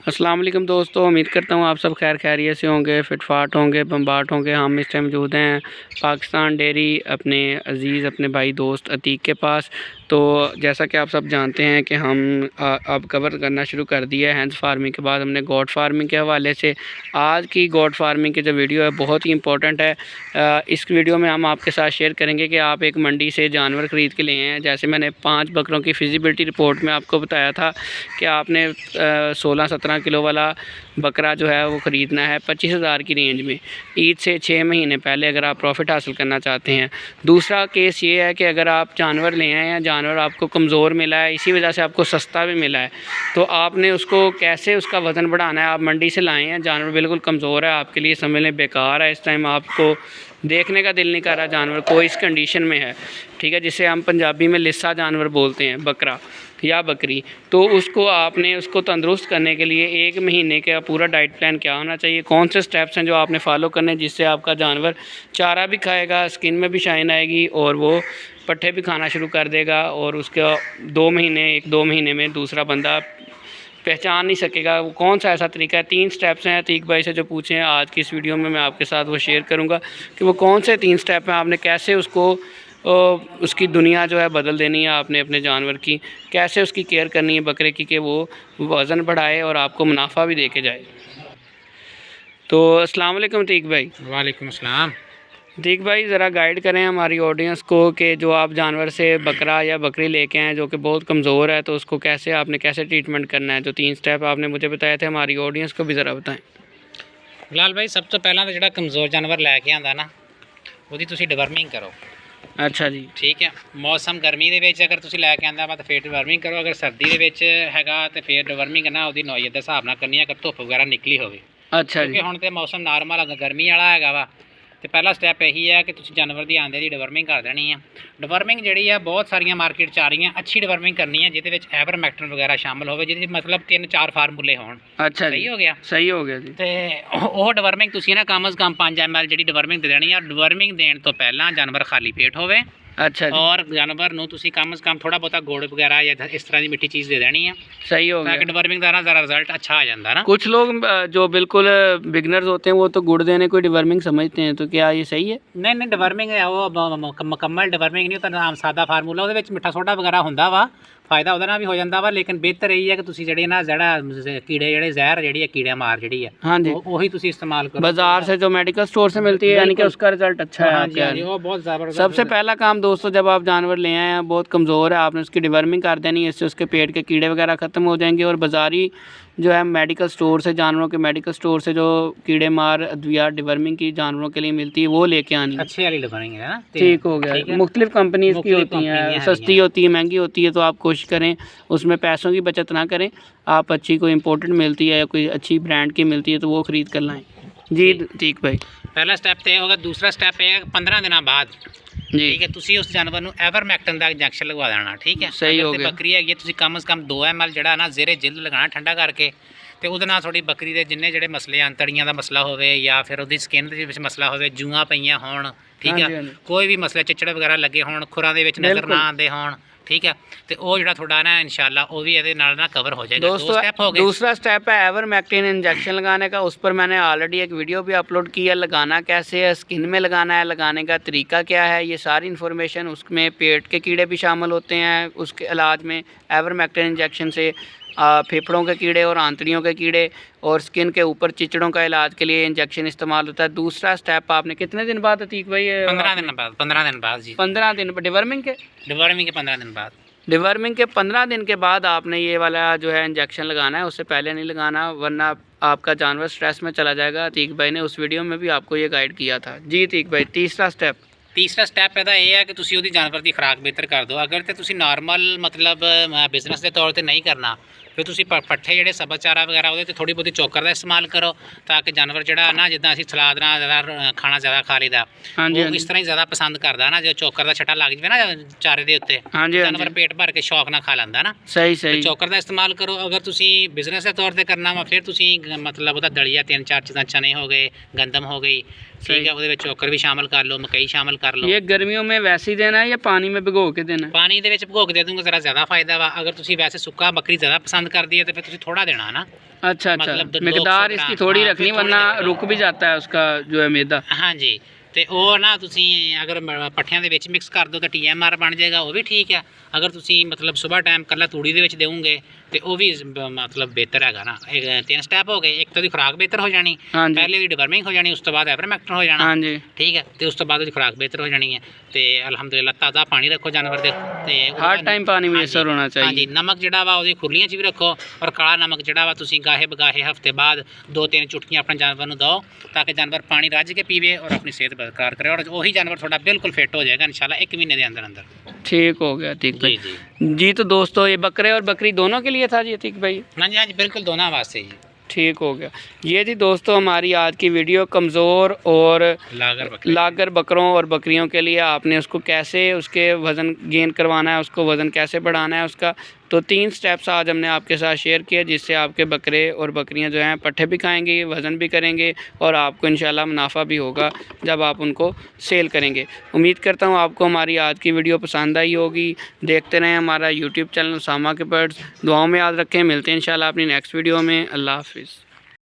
अस्सलाम वालेकुम दोस्तों, उम्मीद करता हूँ आप सब खैर खैरियत से होंगे, फिटफाट होंगे, बम्बाट होंगे। हम इस टाइम मौजूद हैं पाकिस्तान डेयरी अपने अज़ीज़ अपने भाई दोस्त अतीक के पास। तो जैसा कि आप सब जानते हैं कि हम अब कवर करना शुरू कर दिया है हैंस फार्मिंग के बाद हमने गोट फार्मिंग के हवाले से। आज की गोट फार्मिंग की जो वीडियो है बहुत ही इंपॉर्टेंट है। इस वीडियो में हम आपके साथ शेयर करेंगे कि आप एक मंडी से जानवर ख़रीद के लिए हैं। जैसे मैंने 5 बकरों की फिजिबिलिटी रिपोर्ट में आपको बताया था कि आपने 16-17 किलो वाला बकरा जो है वो ख़रीदना है 25,000 की रेंज में, ईद से 6 महीने पहले, अगर आप प्रॉफिट हासिल करना चाहते हैं। दूसरा केस ये है कि अगर आप जानवर ले आए हैं, जानवर आपको कमज़ोर मिला है, इसी वजह से आपको सस्ता भी मिला है, तो आपने उसको कैसे उसका वज़न बढ़ाना है। आप मंडी से लाए हैं, जानवर बिल्कुल कमज़ोर है, आपके लिए समझ लें बेकार है। इस टाइम आपको देखने का दिल नहीं कर रहा जानवर कोई इस कंडीशन में है, ठीक है, जिसे हम पंजाबी में लिस्सा जानवर बोलते हैं, बकरा या बकरी। तो उसको तंदुरुस्त करने के लिए 1 महीने का पूरा डाइट प्लान क्या होना चाहिए, कौन से स्टेप्स हैं जो आपने फॉलो करने हैं, जिससे आपका जानवर चारा भी खाएगा, स्किन में भी शाइन आएगी और वो पट्ठे भी खाना शुरू कर देगा। और उसका 2 महीने में दूसरा बंदा पहचान नहीं सकेगा। वो कौन सा ऐसा तरीका है। 3 स्टेप्स हैं, अतीक भाई से जो पूछे हैं आज की इस वीडियो में मैं आपके साथ वो शेयर करूंगा कि वो कौन से 3 स्टेप हैं, आपने कैसे उसकी दुनिया जो है बदल देनी है, आपने अपने जानवर की कैसे उसकी केयर करनी है बकरे की कि वो वज़न बढ़ाए और आपको मुनाफा भी दे के जाए। तो अस्सलाम वालेकुम अतीक भाई। वालेकुम अस्सलाम। अतीक भाई ज़रा गाइड करें हमारी ऑडियंस को कि जो आप जानवर से बकरा या बकरी लेके आए जो कि बहुत कमज़ोर है, तो उसको आपने कैसे ट्रीटमेंट करना है। जो 3 स्टेप आपने मुझे बताए थे, हमारी ऑडियंस को भी ज़रा बताएं। बिलाल भाई, सब तो पहला तो जो कमज़ोर जानवर लैके आंदा ना, ਉਹਦੀ ਤੁਸੀਂ ਡਿਵਰਮਿੰਗ करो। अच्छा जी, ठीक है। मौसम गर्मी ਦੇ ਵਿੱਚ अगर ਤੁਸੀਂ ਲੈ ਕੇ ਆਂਦਾ ਵਾ ਤਾਂ ਫਿਰ ਡਿਵਰਮਿੰਗ ਕਰੋ। अगर सर्दी ਦੇ ਵਿੱਚ ਹੈਗਾ ਤੇ ਫਿਰ ਡਿਵਰਮਿੰਗ ਨਾ ਉਹਦੀ ਨੌਈਅਤ ਦੇ ਹਿਸਾਬ ਨਾਲ ਕਰਨੀ ਹੈ, ਅਗਰ ਧੁੱਪ ਵਗੈਰਾ ਨਿਕਲੀ ਹੋਵੇ। अच्छा जी, ਕਿਉਂਕਿ ਹੁਣ ਤੇ ਮੌਸਮ ਨਾਰਮਲ ਹੈਗਾ, ਗਰਮੀ ਵਾਲਾ ਹੈਗਾ ਵਾ। ਤੇ ਪਹਿਲਾ ਸਟੈਪ ਇਹੀ ਹੈ ਕਿ ਤੁਸੀਂ ਜਾਨਵਰ ਦੀ ਆਂਦੇ ਦੀ ਡਿਵਰਮਿੰਗ ਕਰ ਦੇਣੀ ਹੈ। ਡਿਵਰਮਿੰਗ ਜਿਹੜੀ ਆ ਬਹੁਤ ਸਾਰੀਆਂ ਮਾਰਕੀਟ 'ਚ ਆ ਰਹੀਆਂ, ਅੱਛੀ ਡਿਵਰਮਿੰਗ ਕਰਨੀ ਹੈ ਜਿਹਦੇ ਵਿੱਚ ਐਵਰਮੈਕਟਨ ਵਗੈਰਾ ਸ਼ਾਮਲ ਹੋਵੇ, ਜਿਹਦੇ ਮਤਲਬ 3-4 ਫਾਰਮੂਲੇ ਹੋਣ। अच्छा ਸਹੀ जी, ਹੋ ਗਿਆ। सही हो गया जी। ਤੇ ਉਹ ਡਿਵਰਮਿੰਗ ਤੁਸੀਂ ਨਾ ਕਮ ਸੇ ਕਮ 5 ml ਜਿਹੜੀ ਡਿਵਰਮਿੰਗ ਦੇ ਦੇਣੀ ਆ। ਡਿਵਰਮਿੰਗ ਦੇਣ ਤੋਂ ਪਹਿਲਾਂ ਜਾਨਵਰ ਖਾਲੀ ਪੇਟ ਹੋਵੇ अच्छा जी, और जानवर ਨੂੰ ਤੁਸੀਂ कम से कम थोड़ा बहुत गुड़ वगैरह या इस तरह की मीठी चीज़ दे देनी है, सही हो ताकि गया। डिवर्मिंग का ना ज़रा रिजल्ट अच्छा आ जाता है ना। कुछ लोग जो बिल्कुल बिगनर्स होते हैं वो तो गुड़ देने को डिवर्मिंग समझते हैं, तो क्या ये सही है? नहीं नहीं, डिवर्मिंग है वो मुकम्मल डिवर्मिंग नहीं होता, आम सादा फार्मूला ਉਹਦੇ ਵਿੱਚ ਮਿੱਠਾ ਸੋਡਾ ਵਗੈਰਾ ਹੁੰਦਾ ਵਾ, फ़ायदा ਉਹਦੇ ਨਾਲ भी हो ਜਾਂਦਾ ਵਾ। लेकिन बेहतर यही है कि ਤੁਸੀਂ ਜਿਹੜੇ ना कीड़े ਜਿਹੜੇ ਜ਼ਹਿਰ ਜਿਹੜੀ है कीड़े मार ਜਿਹੜੀ है, हाँ जी, वही ਤੁਸੀਂ इस्तेमाल करो बाजार से जो मेडिकल स्टोर से मिलती है, यानी कि उसका रिजल्ट अच्छा है हाँ आपके जी, हाँ जी, यहाँ। वो बहुत ज़बरदस्त। सबसे पहला काम दोस्तों, जब आप जानवर ले आए हैं बहुत कमज़ोर है, आपने उसकी डिवर्मिंग कर देनी है, इससे उसके पेट के कीड़े वगैरह ख़त्म हो जाएंगे। और बाज़ारी जो है मेडिकल स्टोर से, जानवरों के मेडिकल स्टोर से जो कीड़े मार अद्वियात डिवर्मिंग की जानवरों के लिए मिलती है वो लेके आनी है। अच्छी वाली डिवर्मिंग है ना। ठीक हो गया। मुख्तलिफ कंपनीज़ की होती हैं, सस्ती होती है, महंगी होती है, तो आप कोशिश करें उसमें पैसों की बचत ना करें। आप अच्छी कोई इम्पोर्टेड मिलती है या कोई अच्छी ब्रांड की मिलती है तो वो ख़रीद कर लाएँ जी। ठीक भाई, पहला स्टैप तो होगा। दूसरा स्टैप है 15 दिन बाद, जी ठीक है, तुसी उस जानवर ਨੂੰ ਐਵਰਮੈਕਟਨ ਦਾ ਇੰਜੈਕਸ਼ਨ ਲਗਵਾ ਦੇਣਾ। ਠੀਕ ਹੈ, ਸਹੀ ਹੋ ਗਿਆ। ਬੱਕਰੀ ਹੈਗੀ ਤੁਸੀਂ ਕਮ ਸੇ ਕਮ 2 ml ਜਿਹੜਾ ਨਾ ਜ਼ੇਰੇ ਜਿਲਦ ਲਗਾਣਾ ਠੰਡਾ ਕਰਕੇ, ਤੇ ਉਹਦੇ ਨਾਲ ਥੋੜੀ ਬੱਕਰੀ ਦੇ ਜਿੰਨੇ ਜਿਹੜੇ ਮਸਲੇ ਅੰਤੜੀਆਂ ਦਾ ਮਸਲਾ ਹੋਵੇ ਜਾਂ ਫਿਰ ਉਹਦੀ ਸਕਿਨ ਦੇ ਵਿੱਚ ਮਸਲਾ ਹੋਵੇ, ਜੂਆਂ ਪਈਆਂ ਹੋਣ, ਠੀਕ ਹੈ, ਕੋਈ ਵੀ ਮਸਲੇ ਚਿੱਚੜ ਵਗੈਰਾ ਲੱਗੇ ਹੋਣ, ਖੁਰਾਂ ਦੇ ਵਿੱਚ ਨਜ਼ਰ ਨਾ ਆਉਂਦੇ ਹੋਣ, ठीक है, तो वो जो थोड़ा ना इंशाल्लाह वो भी ये कवर हो जाएगा। दोस्तों, दूसरा स्टेप है एवरमेक्टिन इंजेक्शन लगाने का। उस पर मैंने ऑलरेडी एक वीडियो भी अपलोड की है। लगाना कैसे है, स्किन में लगाना है, लगाने का तरीका क्या है, ये सारी इन्फॉर्मेशन, उसमें पेट के कीड़े भी शामिल होते हैं उसके इलाज में। एवरमेक्टिन इंजेक्शन से फेफड़ों के कीड़े और आंतड़ियों के कीड़े और स्किन के ऊपर चिचड़ों का इलाज के लिए इंजेक्शन इस्तेमाल होता है। दूसरा स्टेप आपने कितने दिन बाद अतीक भाई? 15 दिन बाद। 15 दिन बाद जी, 15 दिन डिवर्मिंग के 15 दिन बाद। डिवर्मिंग के 15 दिन के बाद आपने ये वाला जो है इंजेक्शन लगाना है, उससे पहले नहीं लगाना, वरना आपका जानवर स्ट्रेस में चला जाएगा। अतीक भाई ने उस वीडियो में भी आपको ये गाइड किया था जी। अतीक भाई, तीसरा स्टैप ਇਹਦਾ ਇਹ ਹੈ ਕਿ ਤੁਸੀਂ ਉਹਦੀ ਜਾਨਵਰ ਦੀ ਖੁਰਾਕ ਬਿਹਤਰ ਕਰ ਦਿਓ। ਅਗਰ ਤੇ ਤੁਸੀਂ ਨਾਰਮਲ ਮਤਲਬ ਬਿਜ਼ਨਸ ਦੇ ਤੌਰ ਤੇ ਨਹੀਂ ਕਰਨਾ, ਫਿਰ ਤੁਸੀਂ ਪੱਠੇ ਜਿਹੜੇ ਸਬਜ਼ ਚਾਰਾ ਵਗੈਰਾ ਉਹਦੇ ਤੇ ਥੋੜੀ ਬਹੁਤੀ ਚੋਕਰ ਦਾ ਇਸਤੇਮਾਲ ਕਰੋ, ਤਾਂ ਕਿ ਜਾਨਵਰ ਜਿਹੜਾ ਨਾ, ਜਿੱਦਾਂ ਅਸੀਂ ਸਲਾਦ ਨਾਲ ਜ਼ਿਆਦਾ ਖਾਣਾ ਜ਼ਿਆਦਾ ਖਾ ਲਈਦਾ, ਉਹ ਇਸ ਤਰ੍ਹਾਂ ਹੀ ਜ਼ਿਆਦਾ ਪਸੰਦ ਕਰਦਾ ਨਾ। ਜੇ ਚੋਕਰ ਦਾ ਛਟਾ ਲੱਗ ਜਾਵੇ ਨਾ ਚਾਰੇ ਦੇ ਉੱਤੇ, ਜਾਨਵਰ ਪੇਟ ਭਰ ਕੇ ਸ਼ੌਕ ਨਾਲ ਖਾ ਲੈਂਦਾ ਨਾ। ਸਹੀ ਚੋਕਰ ਦਾ ਇਸਤੇਮਾਲ ਕਰੋ। ਅਗਰ ਤੁਸੀਂ ਬਿਜ਼ਨਸ ਦੇ ਤੌਰ ਤੇ ਕਰਨਾ ਵਾ, ਫਿਰ ਤੁਸੀਂ ਮਤਲਬ ਉਹਦਾ ਦਲੀਆ 3-4 ਚੀਜ਼ਾਂ, ਚਨੇ ਹੋ ਗਏ, ਗੰਦਮ ਹੋ ਗਈ, ठीक है, ਉਹਦੇ ਵਿੱਚ ਚੋਕਰ ਵੀ ਸ਼ਾਮਲ ਕਰ ਲਓ, ਮਕਈ ਸ਼ਾਮਲ ਕਰ ਲਓ। ये गर्मियों में वैसे ही देना है या पानी में भिगो के देना है? पानी ਦੇ ਵਿੱਚ ਭਿਗੋ ਕੇ ਦੇ ਦੂੰਗਾ, ਜ਼ਰਾ ਜ਼ਿਆਦਾ ਫਾਇਦਾ ਵਾ। ਅਗਰ ਤੁਸੀਂ ਵੈਸੇ ਸੁੱਕਾ ਬੱਕਰੀ ਜ਼ਿਆਦਾ ਪਸੰਦ बंद कर दिए तो फिर तुसी थोड़ा देना ना। अच्छा अच्छा, मतलब 200 मिकदार इसकी ग्राम, थोड़ी हाँ, रखनी फिर थोड़ी वरना रखनी। रुक भी जाता है उसका जो है मैदा। हाँ जी, ਤੇ ਉਹ ਨਾ ਤੁਸੀਂ ਅਗਰ ਪੱਠਿਆਂ ਦੇ ਵਿੱਚ ਮਿਕਸ ਕਰ ਦਿਓ ਤਾਂ TMR ਬਣ ਜਾਏਗਾ, ਉਹ ਵੀ ਠੀਕ ਹੈ। ਅਗਰ ਤੁਸੀਂ ਮਤਲਬ ਸਵੇਰ ਟਾਈਮ ਕੱਲਾ ਤੂੜੀ ਦੇ ਵਿੱਚ ਦੇਵੋਗੇ ਤੇ ਉਹ ਵੀ ਮਤਲਬ ਬਿਹਤਰ ਹੈਗਾ ਨਾ। ਇਹ ਤਿੰਨ ਸਟੈਪ ਹੋ ਗਏ, ਇੱਕ ਤਾਂ ਉਹਦੀ ਖੁਰਾਕ ਬਿਹਤਰ ਹੋ ਜਾਣੀ, ਹਾਂਜੀ ਪਹਿਲੇ ਉਹਦੀ ਡਿਵਰਮਿੰਗ ਹੋ ਜਾਣੀ, ਉਸ ਤੋਂ ਬਾਅਦ ਐਵਰਮੈਕਟਨ ਹੋ ਜਾਣਾ, ਹਾਂਜੀ ਠੀਕ ਹੈ, ਤੇ ਉਸ ਤੋਂ ਬਾਅਦ ਉਹਦੀ ਖੁਰਾਕ ਬਿਹਤਰ ਹੋ ਜਾਣੀ ਹੈ। ਤੇ ਅਲਹਮਦੁਲਿਲਾ ਤਾਜ਼ਾ ਪਾਣੀ ਰੱਖੋ ਜਾਨਵਰ ਦੇ, ਤੇ हर टाइम पानी ਹਾਂਜੀ, मैसर होना चाहिए। ਹਾਂਜੀ, ਨਮਕ ਜਿਹੜਾ ਵਾ ਉਹਦੀ ਖੁਰਲੀਆਂ 'ਚ ਵੀ ਰੱਖੋ, ਔਰ ਕਾਲਾ ਨਮਕ ਜਿਹੜਾ ਵਾ ਤੁਸੀਂ ਗਾਹੇ ਬਗਾਹੇ ਹਫਤੇ ਬਾਅਦ 2-3 ਚੁਟਕੀਆਂ ਆਪਣੇ ਜਾਨਵਰ ਨੂੰ ਦਿਓ, ਤਾਂ ਕਿ ਜਾਨਵਰ ਪਾਣੀ ਰੱਜ ਕੇ ਪੀਵੇ ਔਰ ਆਪਣੀ ਸਿਹਤ ਬਰਕਰਾਰ ਕਰੇ, ਔਰ ਉਹੀ ਜਾਨਵਰ ਤੁਹਾਡਾ ਬਿल्कुल ਫਿੱਟ ਹੋ जाएगा इंशाल्लाह 1 महीने के अंदर अंदर। ठीक हो गया अतीक जी भाई। जी जी तो दोस्तों ये बकरे और बकरी दोनों के लिए था जी अतीक भाई। हाँ जी, हाँ जी, बिल्कुल दोनों वास्ते जी। ठीक हो गया। ये थी दोस्तों हमारी आज की वीडियो, कमज़ोर और लागर बकरों और बकरियों के लिए आपने उसको कैसे उसके वज़न गेन करवाना है, उसको वज़न कैसे बढ़ाना है उसका, तो 3 स्टेप्स आज हमने आपके साथ शेयर किए, जिससे आपके बकरे और बकरियां जो हैं पट्ठे भी खाएंगे, वज़न भी करेंगे और आपको इंशाल्लाह मुनाफा भी होगा जब आप उनको सेल करेंगे। उम्मीद करता हूँ आपको हमारी आज की वीडियो पसंद आई होगी। देखते रहें हमारा यूट्यूब चैनल उसामा के बर्ड्स। दुआओं में याद रखें, मिलते हैं इंशाल्लाह अपनी नेक्स्ट वीडियो में। अल्लाह हाफिज़।